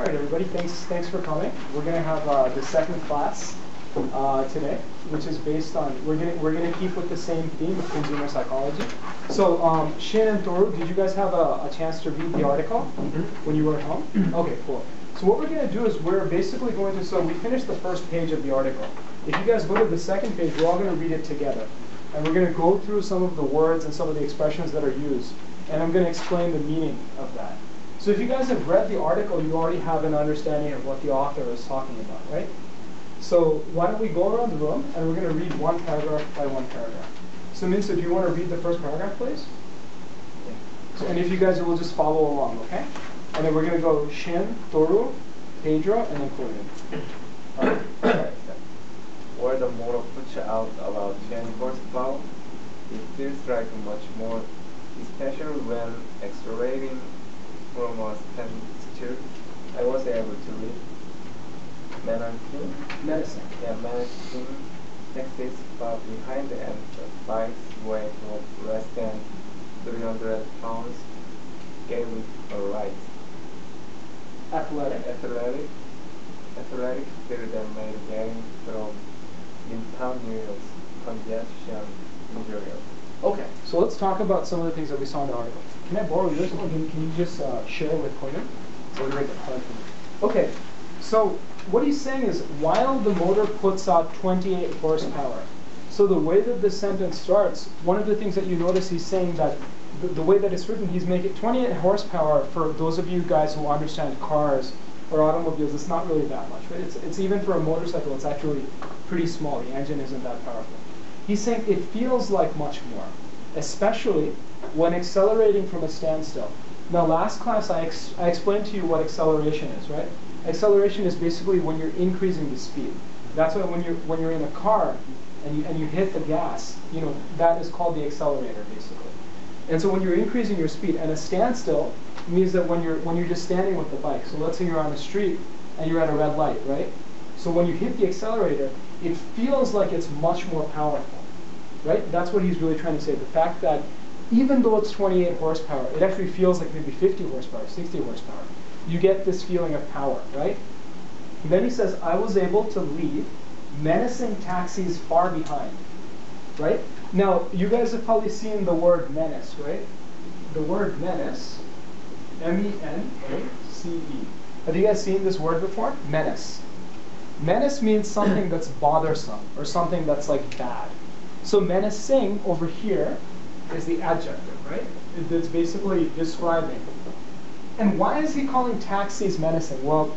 All right, everybody, thanks for coming. We're going to have the second class today, which is based on, we're going to keep with the same theme of consumer psychology. So Shin and Toru, did you guys have a chance to read the article when you were at home? Okay, cool. So what we're going to do is we're basically going to, so we finished the first page of the article. If you guys go to the second page, we're all going to read it together. And we're going to go through some of the words and some of the expressions that are used. And I'm going to explain the meaning of that. So if you guys have read the article, you already have an understanding of what the author is talking about, right? So why don't we go around the room, and we're going to read one paragraph by one paragraph. So Minsa, do you want to read the first paragraph, please? Yeah. So, and if you guys will just follow along, okay? And then we're going to go Shin, Toru, Pedro, and then Korean. All right. Where the motor puts out about 10 horsepower, it feels like much more, especially when accelerating from a standstill. I was able to read menacing taxis far behind, and the bike's weight was less than 300 pounds gave it a ride. Athletic feel that made getting from in-town New York's congestion endurable. Okay, so let's talk about some of the things that we saw in the article. Can I borrow yours? Or can you just share with Conan? So we make it hard for me. Okay, so what he's saying is, while the motor puts out 28 horsepower, so the way that this sentence starts, one of the things that you notice he's saying that the way that it's written, he's making 28 horsepower, for those of you guys who understand cars or automobiles, it's not really that much, right? It's even for a motorcycle, it's actually pretty small. The engine isn't that powerful. He's saying it feels like much more, especially when accelerating from a standstill. Now, last class I explained to you what acceleration is, right? Acceleration is basically when you're increasing the speed. That's why when you're in a car and you hit the gas, you know, that is called the accelerator, basically. And so when you're increasing your speed, and a standstill means that when you're just standing with the bike. So let's say you're on the street and you're at a red light, right? So when you hit the accelerator, it feels like it's much more powerful, right? That's what he's really trying to say. The fact that even though it's 28 horsepower, it actually feels like maybe 50 horsepower, 60 horsepower. You get this feeling of power, right? And then he says, I was able to leave menacing taxis far behind, right? Now, you guys have probably seen the word menace, right? The word menace, M-E-N-A-C-E. Have you guys seen this word before? Menace. Menace means something that's bothersome or something that's like bad. So menacing over here is the adjective, right? It's basically describing. And why is he calling taxis menacing? Well,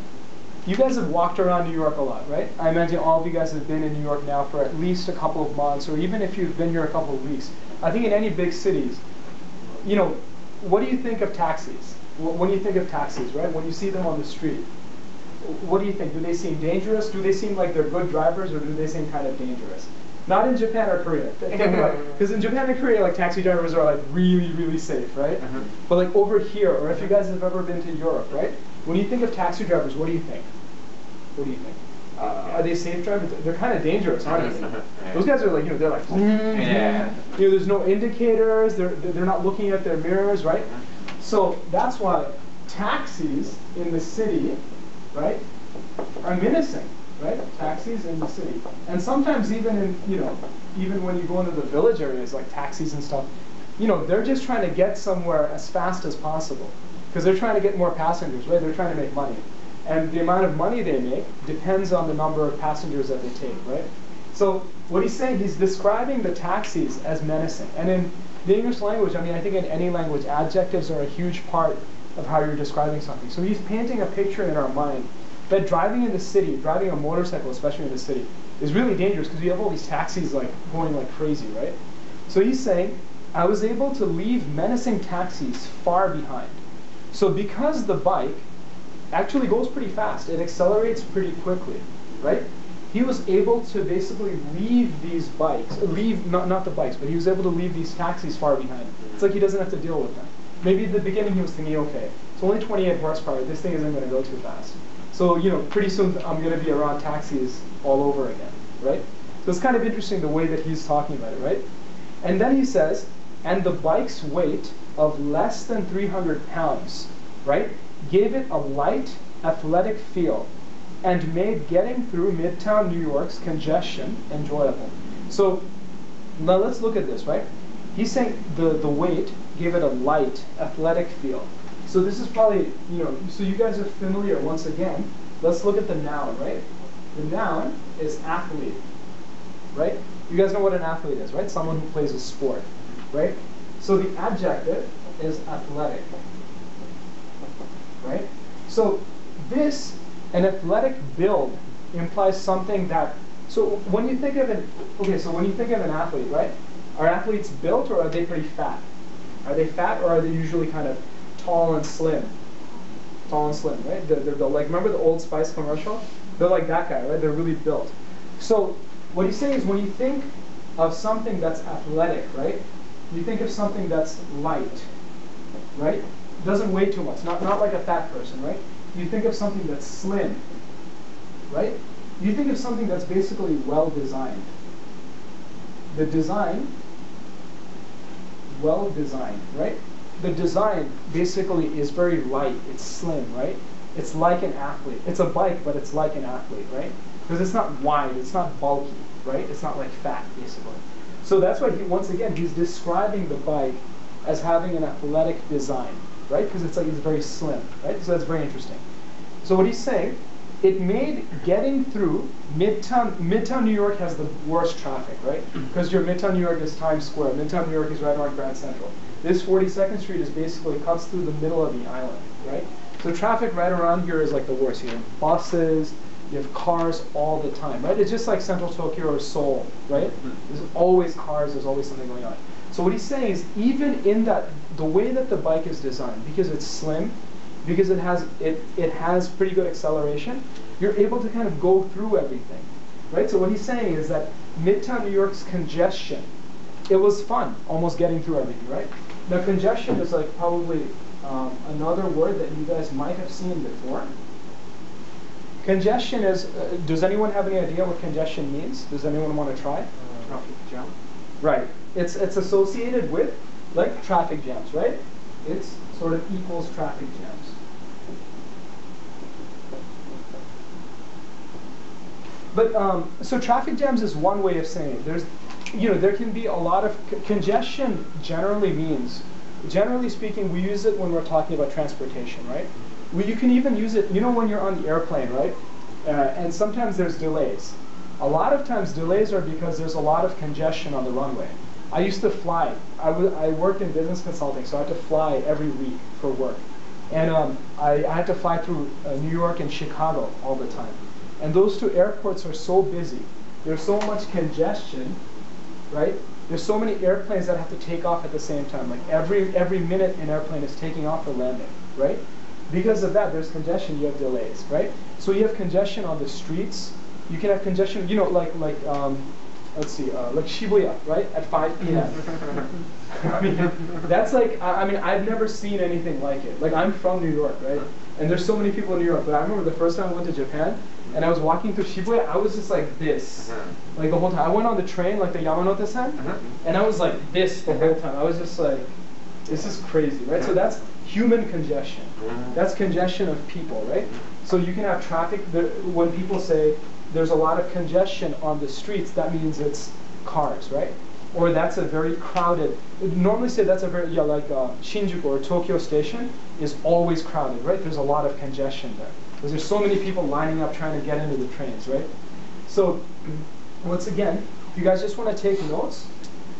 you guys have walked around New York a lot, right? I imagine all of you guys have been in New York now for at least a couple of months, or even if you've been here a couple of weeks. I think in any big cities, you know, what do you think of taxis? When you think of taxis, right? When you see them on the street, what do you think? Do they seem dangerous? Do they seem like they're good drivers, or do they seem kind of dangerous? Not in Japan or Korea. Because in Japan and Korea, like taxi drivers are like really, really safe, right? But like over here, or if you guys have ever been to Europe, right? When you think of taxi drivers, what do you think? What do you think? Are they safe drivers? They're kind of dangerous, aren't they? Those guys are like, you know, they're like, you know, there's no indicators. They're not looking at their mirrors, right? So that's why taxis in the city, right, are menacing, right? Taxis in the city, and sometimes even in, you know, even when you go into the village areas, like taxis and stuff, you know, they're just trying to get somewhere as fast as possible because they're trying to get more passengers, right? They're trying to make money, and the amount of money they make depends on the number of passengers that they take, right? So what he's saying, he's describing the taxis as menacing, and in the English language, I mean, I think in any language, adjectives are a huge part of how you're describing something. So he's painting a picture in our mind that driving in the city, driving a motorcycle, especially in the city, is really dangerous because you have all these taxis like going like crazy, right? So he's saying, I was able to leave menacing taxis far behind. So because the bike actually goes pretty fast, it accelerates pretty quickly, right? He was able to basically leave these bikes, not the bikes, but he was able to leave these taxis far behind. It's like he doesn't have to deal with them. Maybe at the beginning he was thinking, okay, it's only 28 horsepower, this thing isn't going to go too fast. So, you know, pretty soon I'm going to be around taxis all over again, right? So it's kind of interesting the way that he's talking about it, right? And then he says, and the bike's weight of less than 300 pounds, right, gave it a light, athletic feel, and made getting through Midtown New York's congestion enjoyable. So now let's look at this, right? He's saying the weight gave it a light, athletic feel. So this is probably, so you guys are familiar, once again, let's look at the noun, right? The noun is athlete, right? You guys know what an athlete is, right? Someone who plays a sport, right? So the adjective is athletic, right? So this, an athletic build, implies something that, so when you think of an, when you think of an athlete, right? Are athletes built or are they pretty fat? Are they fat or are they usually kind of tall and slim? Tall and slim, right? They're built. Like, remember the Old Spice commercial? They're like that guy, right? They're really built. So what he's saying is when you think of something that's athletic, right? You think of something that's light, right? Doesn't weigh too much, not like a fat person, right? You think of something that's slim, right? You think of something that's basically well designed. The design, well designed, right? The design basically is very light, it's slim, right? It's like an athlete. It's a bike, but it's like an athlete, right? Because it's not wide, it's not bulky, right? It's not like fat, basically. So that's why, once again, he's describing the bike as having an athletic design, right? Because it's very slim, right? So that's very interesting. So what he's saying, it made getting through Midtown New York has the worst traffic, right? Because your Midtown New York is Times Square. Midtown New York is right around Grand Central. This 42nd Street is basically cuts through the middle of the island, right? So traffic right around here is like the worst. You have buses, you have cars all the time, right? It's just like Central Tokyo or Seoul, right? There's always cars, there's always something going on. So what he's saying is even in that, the way that the bike is designed, because it's slim, because it has pretty good acceleration, you're able to kind of go through everything, right? So what he's saying is that Midtown New York's congestion, it was fun almost getting through everything, right? Now congestion is like probably another word that you guys might have seen before. Congestion is, does anyone have any idea what congestion means? Does anyone want to try? Traffic jam. Right. It's associated with like traffic jams, right? It's sort of equals traffic jams. But so traffic jams is one way of saying it. There's, there can be a lot of congestion. Generally speaking, we use it when we're talking about transportation, right? You can even use it, when you're on the airplane, right? And sometimes there's delays. A lot of times delays are because there's a lot of congestion on the runway. I used to fly. I worked in business consulting, so I had to fly every week for work. And I had to fly through New York and Chicago all the time. And those two airports are so busy. There's so much congestion, right? There's so many airplanes that have to take off at the same time. Like every minute an airplane is taking off or landing, right? Because of that, there's congestion, you have delays, right? So you have congestion on the streets. You can have congestion, let's see, like Shibuya, right? At 5 p.m. I mean, that's like, I've never seen anything like it. Like, I'm from New York, right? And there's so many people in New York. But I remember the first time I went to Japan, and I was walking through Shibuya, I was just like this. Like the whole time. I went on the train, like the Yamanote-sen, and I was like this the whole time. I was just like, this is crazy, right? So that's human congestion. That's congestion of people, right? So you can have traffic. When people say there's a lot of congestion on the streets, that means it's cars, right? Or that's a very crowded. Normally say that's a very, like Shinjuku or Tokyo Station is always crowded, right? There's a lot of congestion there. Because there's so many people lining up trying to get into the trains, right? So once again, if you guys just want to take notes,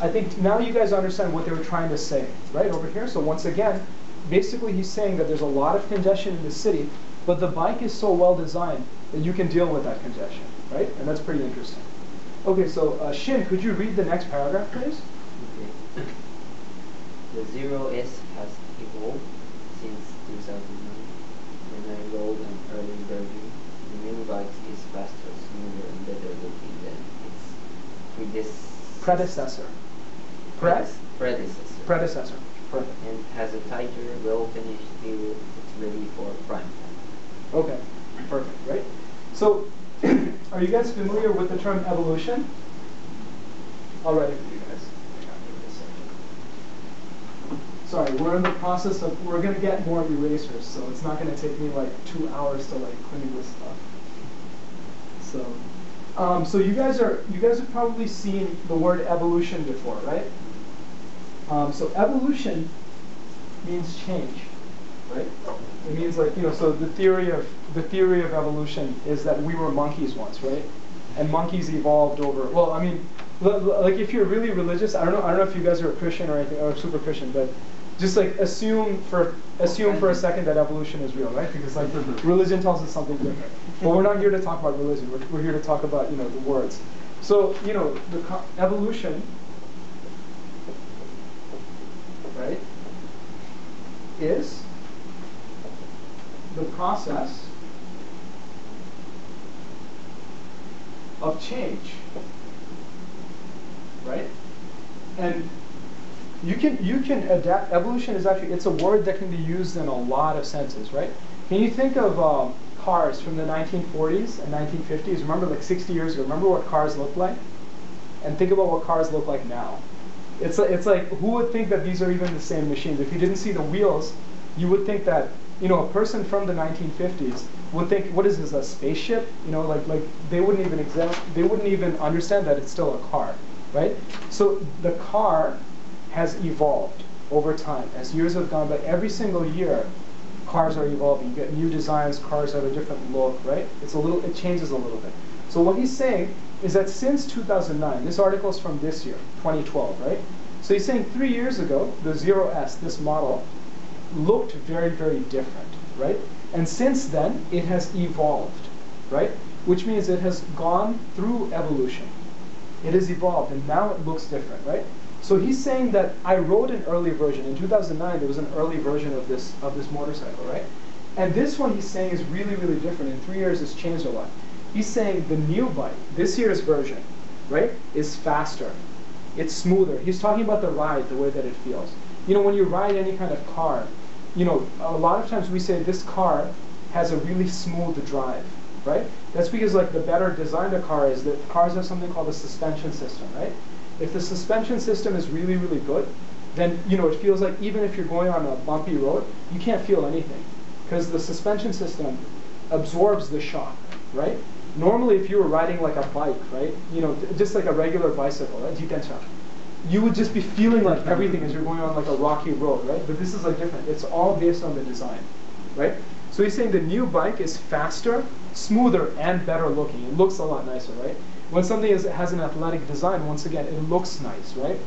I think now you guys understand what they were trying to say, right, over here. So once again, basically he's saying that there's a lot of congestion in the city, but the bike is so well designed that you can deal with that congestion, right? And that's pretty interesting. Okay, so Shin, could you read the next paragraph, please? Okay. The Zero S has evolved since 2009. When I rode an early version, the new bike is faster, smoother, and better looking than its Predecessor. Predecessor. Perfect. And has a tighter, well-finished feel. It's ready for prime time. Okay, perfect, right? So, are you guys familiar with the term evolution? I'll write it for you guys. sorry, we're in the process of, we're going to get more erasers, so it's not going to take me like 2 hours to like clean this stuff. So you guys have probably seen the word evolution before, right? So evolution means change, right? It means like, so the theory of evolution is that we were monkeys once, right? And monkeys evolved over, well, I mean, like if you're really religious, I don't know if you guys are a Christian or anything, or super Christian, but just like assume for a second that evolution is real, right? Because like religion tells us something different. But we're not here to talk about religion. We're here to talk about the words. So the evolution, right, is the process of change, right? And you can adapt. Evolution is actually, it's a word that can be used in a lot of senses, right? Can you think of cars from the 1940s and 1950s? Remember, like 60 years ago, remember what cars looked like? And think about what cars look like now. It's like, who would think that these are even the same machines? If you didn't see the wheels, you would think that, a person from the 1950s would think, what is this, a spaceship? Like they wouldn't even understand that it's still a car, right? So the car has evolved over time. As years have gone by, every single year, cars are evolving. You get new designs, cars have a different look, right? It changes a little bit. So what he's saying is that since 2009, this article is from this year, 2012, right? So he's saying 3 years ago, the 0S, this model, looked very, very different, right? And since then, it has evolved, right? Which means it has gone through evolution. It has evolved, and now it looks different, right? So he's saying that I wrote an early version. In 2009, there was an early version of this motorcycle, right? And this one he's saying is really, really different. In 3 years, it's changed a lot. He's saying the new bike, this year's version, right, is faster. It's smoother. He's talking about the ride, the way that it feels. When you ride any kind of car, a lot of times we say this car has a really smooth drive, right? That's because like the better designed a car is, that cars have something called a suspension system, right? If the suspension system is really, really good, then it feels like even if you're going on a bumpy road, you can't feel anything because the suspension system absorbs the shock, right? Normally, if you were riding like a bike, right, just like a regular bicycle, right, you would just be feeling like everything as you're going on like a rocky road, right? But this is like different. It's all based on the design, right? So he's saying the new bike is faster, smoother, and better looking. It looks a lot nicer, right? When something has an athletic design, once again, it looks nice, right?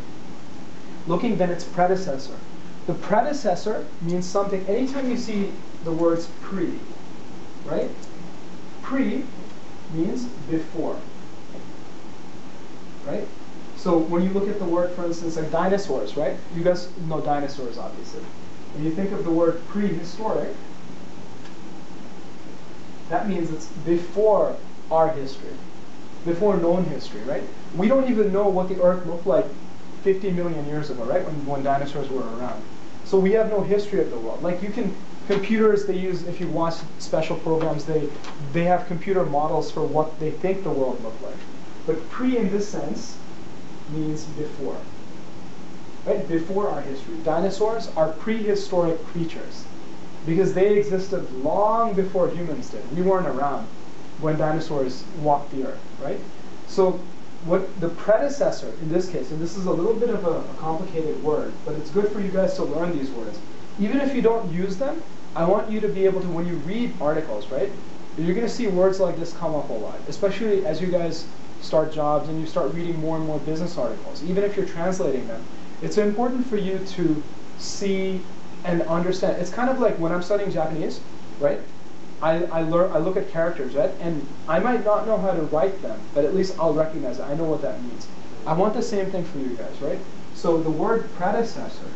Looking than its predecessor. The predecessor means something. Anytime you see the words pre, right? Pre means before, right? So when you look at the word, for instance, like dinosaurs, right? You guys know dinosaurs, obviously. When you think of the word prehistoric, that means it's before our history, before known history, right? We don't even know what the Earth looked like 50 million years ago, right? When dinosaurs were around. So we have no history of the world. Like computers, they use, if you watch special programs, they have computer models for what they think the world looked like. But pre in this sense means before, right? Before our history. Dinosaurs are prehistoric creatures because they existed long before humans did. We weren't around when dinosaurs walked the earth, right? So what the predecessor in this case, and this is a little bit of a complicated word, but it's good for you guys to learn these words. Even if you don't use them, I want you to be able to, when you read articles, right, you're going to see words like this come up a lot, especially as you guys start jobs and you start reading more and more business articles. Even if you're translating them, it's important for you to see and understand. It's kind of like when I'm studying Japanese, right? I look at characters, right? And I might not know how to write them, but at least I'll recognize it. I know what that means. I want the same thing for you guys, right? So the word predecessor,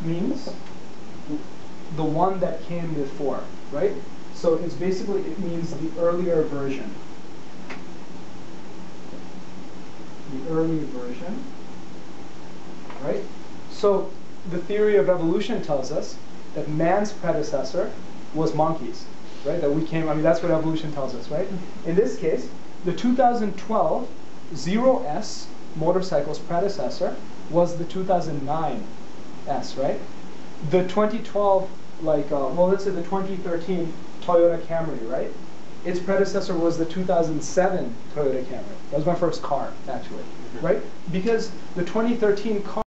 means the one that came before, right? So it's basically, it means the earlier version. The early version, right? So the theory of evolution tells us that man's predecessor was monkeys. right? That we came, I mean, that's what evolution tells us, right? In this case, the 2012 0S motorcycle's predecessor was the 2009 S, right? The 2012, well, let's say the 2013 Toyota Camry, right? Its predecessor was the 2007 Toyota Camry. That was my first car, actually, right? Because the 2013 car